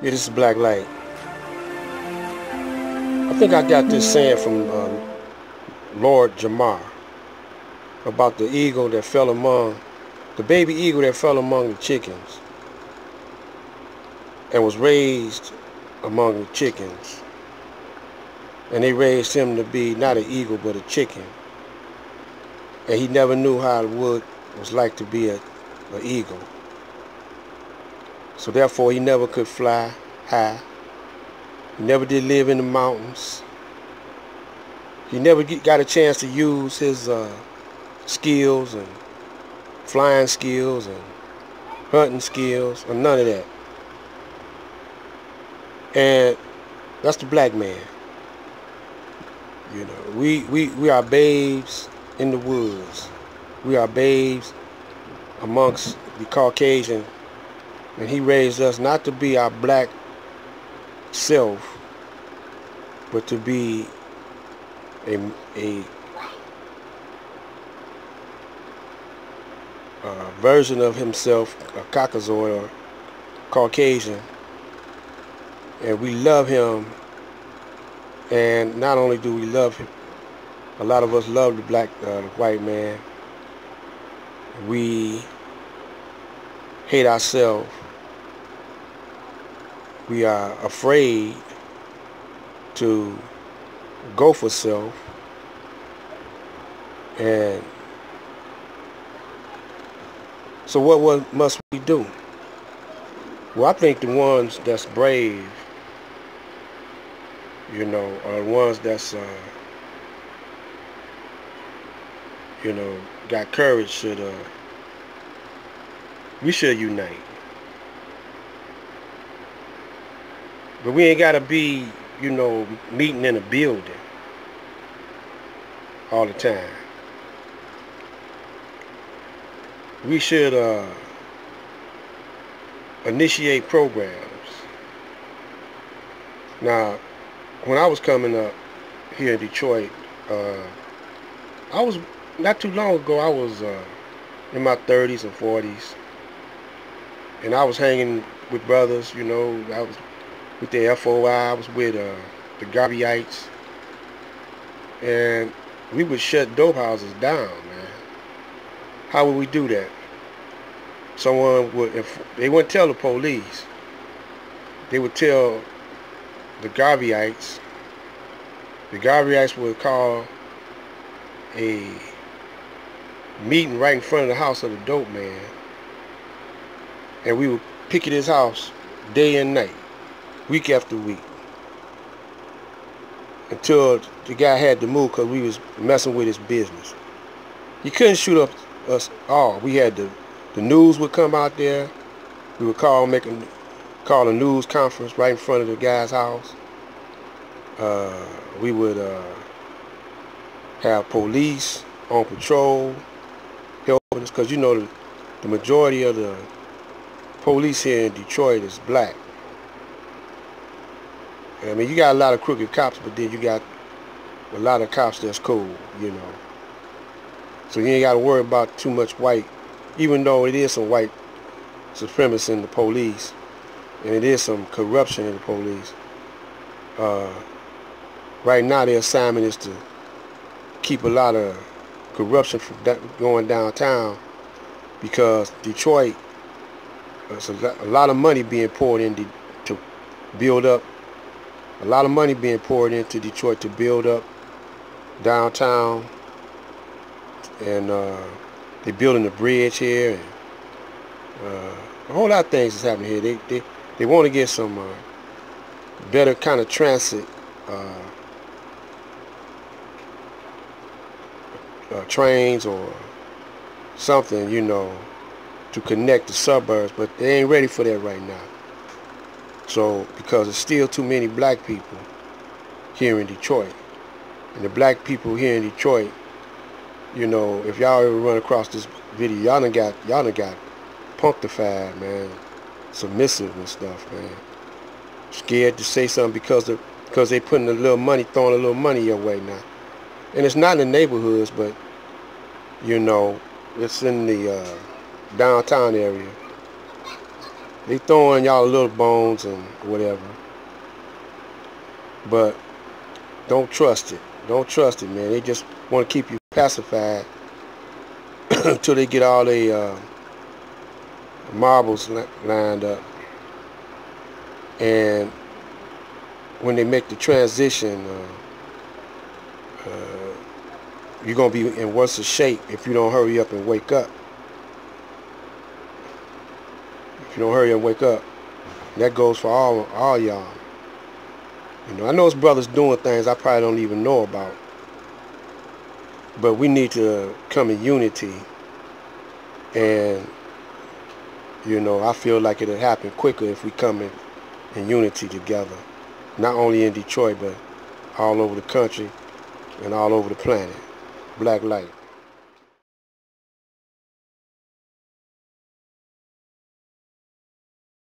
Yeah, this is Black Light. I think I got this saying from Lord Jamar about the eagle that fell among, the baby eagle that fell among the chickens and was raised among the chickens. And they raised him to be not an eagle but a chicken. And he never knew how it was like to be an eagle. So therefore he never could fly high. He never did live in the mountains. He never got a chance to use his skills and flying skills and hunting skills or none of that. And that's the black man. You know, we are babes in the woods. We are babes amongst the Caucasian, and he raised us not to be our black self, but to be a version of himself, a Caucasoid or Caucasian, and we love him. And not only do we love him, a lot of us love the white man. We hate ourselves. We are afraid to go for self. And so what must we do? Well, I think the ones that's brave, you know, are the ones that's, you know, got courage. We should unite. But we ain't got to be, you know, meeting in a building all the time. We should initiate programs. Now, when I was coming up here in Detroit, I was, not too long ago, I was in my 30s and 40s, and I was hanging with brothers, you know. I was with the FOI, I was with the Garveyites, and we would shut dope houses down, man. How would we do that? Someone would, if they wouldn't tell the police, they would tell the Garveyites. The Garveyites would call a meeting right in front of the house of the dope man, and we would picket his house day and night, week after week, until the guy had to move because we was messing with his business. You couldn't shoot up us all. We had the news would come out there. We would call a news conference right in front of the guy's house. We would have police on patrol helping us, because you know the majority of the police here in Detroit is black. I mean, you got a lot of crooked cops, but then you got a lot of cops that's cool, you know. So you ain't got to worry about too much white, even though it is some white supremacy in the police, and it is some corruption in the police. Right now, their assignment is to keep a lot of corruption from going downtown, because Detroit, there's a lot of money being poured in to build up. A lot of money being poured into Detroit to build up downtown, and they're building a bridge here, and a whole lot of things is happening here. They want to get some better kind of transit trains or something, you know, to connect the suburbs, but they ain't ready for that right now. So, because there's still too many black people here in Detroit, and the black people here in Detroit, you know, if y'all ever run across this video, y'all done got punctified, man, submissive and stuff, man. Scared to say something because they putting throwing a little money your way now. And it's not in the neighborhoods, but you know, it's in the downtown area. They throwing y'all little bones and whatever. But don't trust it. Don't trust it, man. They just want to keep you pacified until they get all their marbles lined up. And when they make the transition, you're going to be in worse shape if you don't hurry up and wake up. If you don't hurry up and wake up, that goes for all y'all. You know, I know it's brothers doing things I probably don't even know about. But we need to come in unity. And, you know, I feel like it'll happen quicker if we come in unity together. Not only in Detroit, but all over the country and all over the planet. Black light.